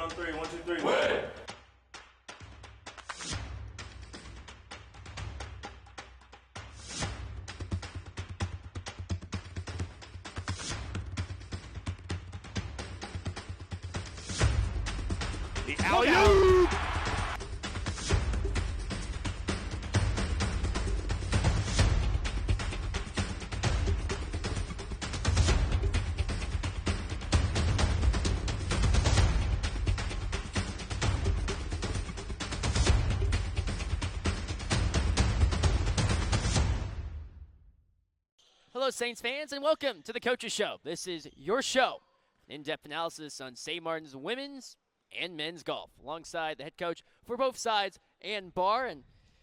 on three. 1, 2, 3. Win! The alley-oop! Hello, Saints fans, and welcome to the Coaches Show. This is your show, in-depth analysis on St. Martin's women's and men's golf, alongside the head coach for both sides, and Bahr. And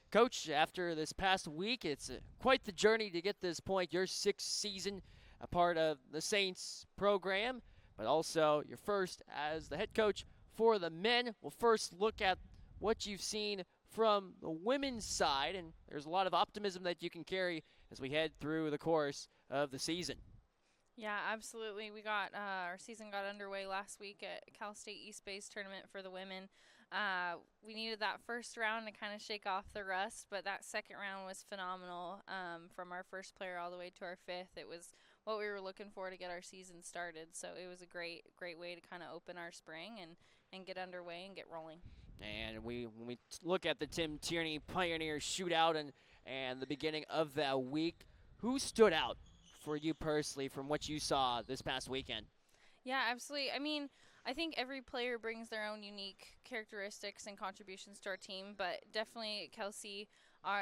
Coach, after this past week, it's quite the journey to get this point. Your sixth season, a part of the Saints program, but also your first as the head coach for the men. We'll first look at what you've seen from the women's side, and there's a lot of optimism that you can carry as we head through the course of the season. Yeah, absolutely. We got our season got underway last week at Cal State East Bay's tournament for the women. We needed that first round to kind of shake off the rust, but that second round was phenomenal. From our first player all the way to our fifth, it was what we were looking for to get our season started. So it was a great way to kind of open our spring and get underway and get rolling. And when we look at the Tim Tierney Pioneer Shootout and the beginning of that week, who stood out for you personally from what you saw this past weekend? Yeah, absolutely. I mean, I think every player brings their own unique characteristics and contributions to our team, but definitely Kelsey,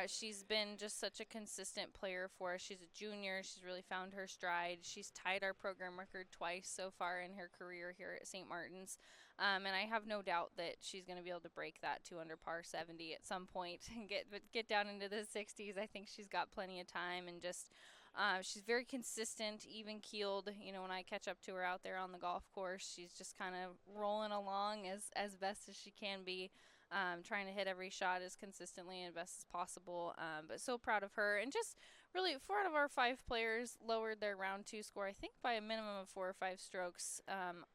she's been just such a consistent player for us. She's a junior. She's really found her stride. She's tied our program record twice so far in her career here at St. Martin's. And I have no doubt that she's going to be able to break that 2 under par 70 at some point and get down into the 60s. I think she's got plenty of time, and just she's very consistent, even-keeled. You know, when I catch up to her out there on the golf course, she's just kind of rolling along as best as she can be, trying to hit every shot as consistently and best as possible. But so proud of her. And just really, 4 out of our 5 players lowered their round 2 score, I think, by a minimum of 4 or 5 strokes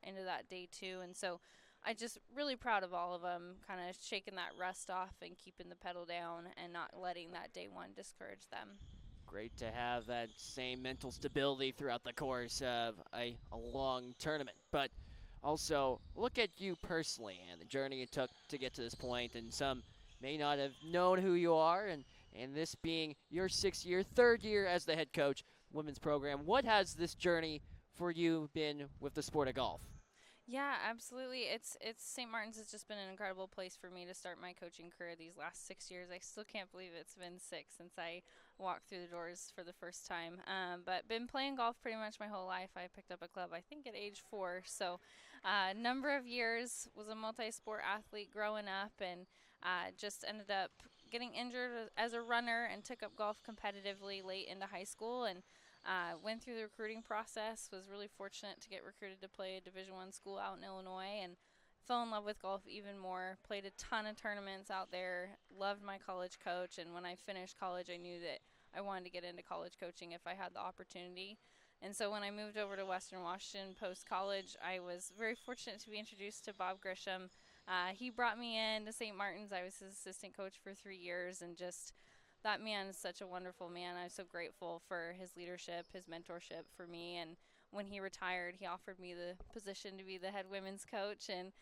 into that day 2. And so I just really proud of all of them, kind of shaking that rust off and keeping the pedal down and not letting that day 1 discourage them. Great to have that same mental stability throughout the course of a long tournament. But also, look at you personally and the journey it took to get to this point. And some may not have known who you are, and this being your 6th year, 3rd year as the head coach, women's program. What has this journey for you been with the sport of golf? Yeah, absolutely. It's St. Martin's has just been an incredible place for me to start my coaching career these last 6 years. I still can't believe it's been 6 since I walked through the doors for the first time. But been playing golf pretty much my whole life. I picked up a club, I think, at age 4. So number of years, was a multi-sport athlete growing up, and just ended up getting injured as a runner and took up golf competitively late into high school, and went through the recruiting process, was really fortunate to get recruited to play a Division I school out in Illinois, and fell in love with golf even more, played a ton of tournaments out there, loved my college coach, and when I finished college, I knew that I wanted to get into college coaching if I had the opportunity. And so when I moved over to Western Washington post-college, I was very fortunate to be introduced to Bob Grisham. He brought me in to St. Martin's. I was his assistant coach for 3 years, and just that man is such a wonderful man. I'm so grateful for his leadership, his mentorship for me. And when he retired, he offered me the position to be the head women's coach, and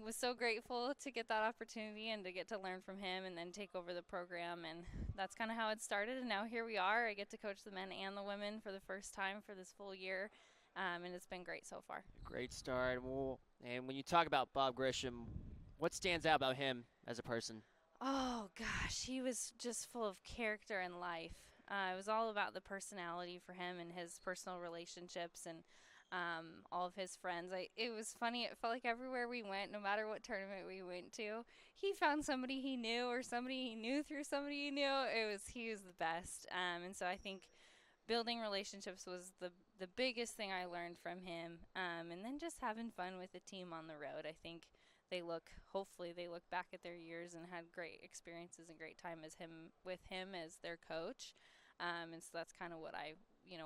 was so grateful to get that opportunity and to get to learn from him and then take over the program. And that's kind of how it started. And now here we are. I get to coach the men and the women for the first time for this full year. And it's been great so far. Great start. Well, and when you talk about Bob Grisham, what stands out about him as a person? Oh, gosh, he was just full of character and life. It was all about the personality for him and his personal relationships and all of his friends. It was funny. It felt like everywhere we went, no matter what tournament we went to, he found somebody he knew or somebody he knew through somebody he knew. He was the best. And so I think building relationships was the biggest thing I learned from him. And then just having fun with the team on the road. I think hopefully they look back at their years and had great experiences and great time with him as their coach. And so that's kind of what I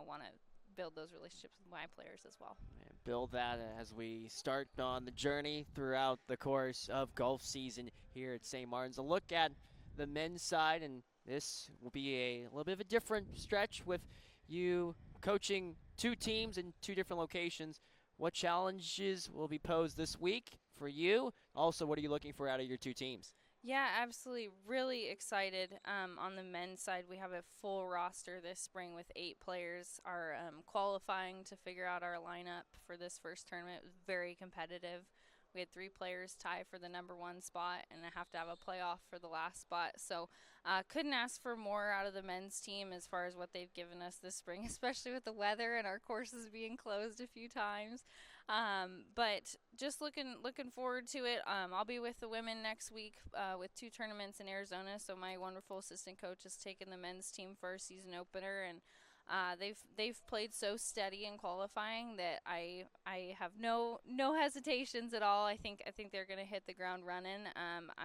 want to build those relationships with my players as well. build that as we start on the journey throughout the course of golf season here at St. Martin's. A look at the men's side, and this will be a little bit of a different stretch with you coaching two teams in two different locations. What challenges will be posed this week for you? Also, what are you looking for out of your two teams? Yeah, absolutely. Really excited. On the men's side, we have a full roster this spring with 8 players. Our qualifying to figure out our lineup for this first tournament was very competitive. We had 3 players tie for the number 1 spot, and I have to have a playoff for the last spot. So couldn't ask for more out of the men's team as far as what they've given us this spring, especially with the weather and our courses being closed a few times. But just looking forward to it. I'll be with the women next week with 2 tournaments in Arizona. So my wonderful assistant coach has taken the men's team for our season opener, and they've played so steady in qualifying that I have no hesitations at all. I think they're going to hit the ground running.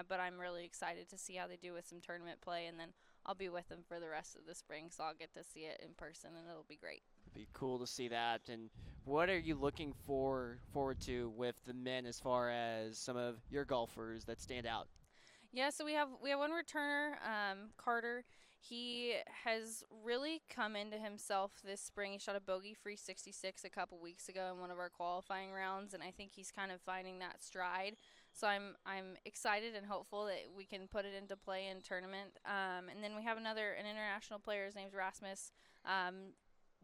But I'm really excited to see how they do with some tournament play, and then I'll be with them for the rest of the spring, so I'll get to see it in person, and it'll be great. It'd be cool to see that. And what are you looking forward to with the men as far as some of your golfers that stand out? Yeah, so we have one returner, Carter. He has really come into himself this spring. He shot a bogey-free 66 a couple weeks ago in one of our qualifying rounds, and I think he's kind of finding that stride. So I'm excited and hopeful that we can put it into play in tournament. And then we have an international player. His name's Rasmus.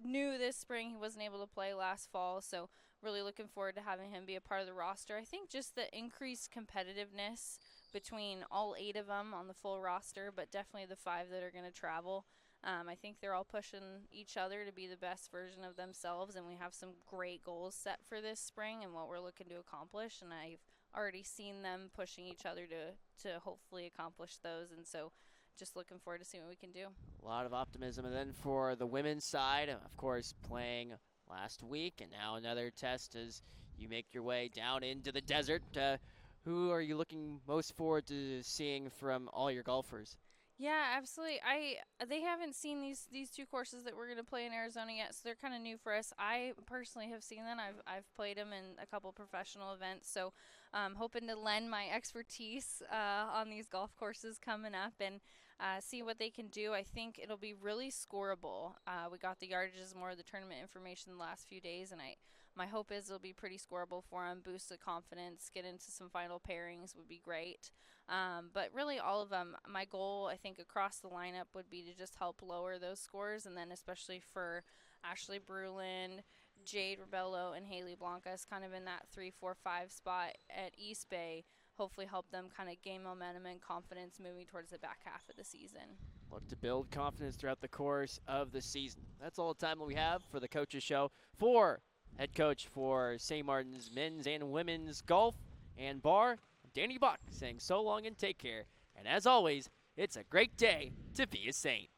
New this spring. He wasn't able to play last fall, so really looking forward to having him be a part of the roster. I think just the increased competitiveness between all 8 of them on the full roster, but definitely the 5 that are going to travel. I think they're all pushing each other to be the best version of themselves, and we have some great goals set for this spring and what we're looking to accomplish, and I've already seen them pushing each other to hopefully accomplish those, and so just looking forward to seeing what we can do. A lot of optimism. And then for the women's side, of course, playing last week, and now another test as you make your way down into the desert. Who are you looking most forward to seeing from all your golfers? Yeah, absolutely. They haven't seen these 2 courses that we're going to play in Arizona yet, so they're kind of new for us. I personally have seen them. I've played them in a couple professional events, so hoping to lend my expertise on these golf courses coming up and see what they can do. I think it'll be really scoreable. We got the yardages, more of the tournament information the last few days, and my hope is it'll be pretty scoreable for them, boost the confidence, get into some final pairings would be great. But really all of them, my goal I think across the lineup would be to just help lower those scores, and then especially for Ashley Bruland, Jade Rebello, and Haley Blancas kind of in that 3, 4, 5 spot at East Bay, hopefully help them kind of gain momentum and confidence moving towards the back half of the season. Look to build confidence throughout the course of the season. That's all the time we have for the Coaches Show. For head coach for St. Martin's men's and women's golf and Bahr, Danny DeBock, saying so long and take care. And as always, it's a great day to be a Saint.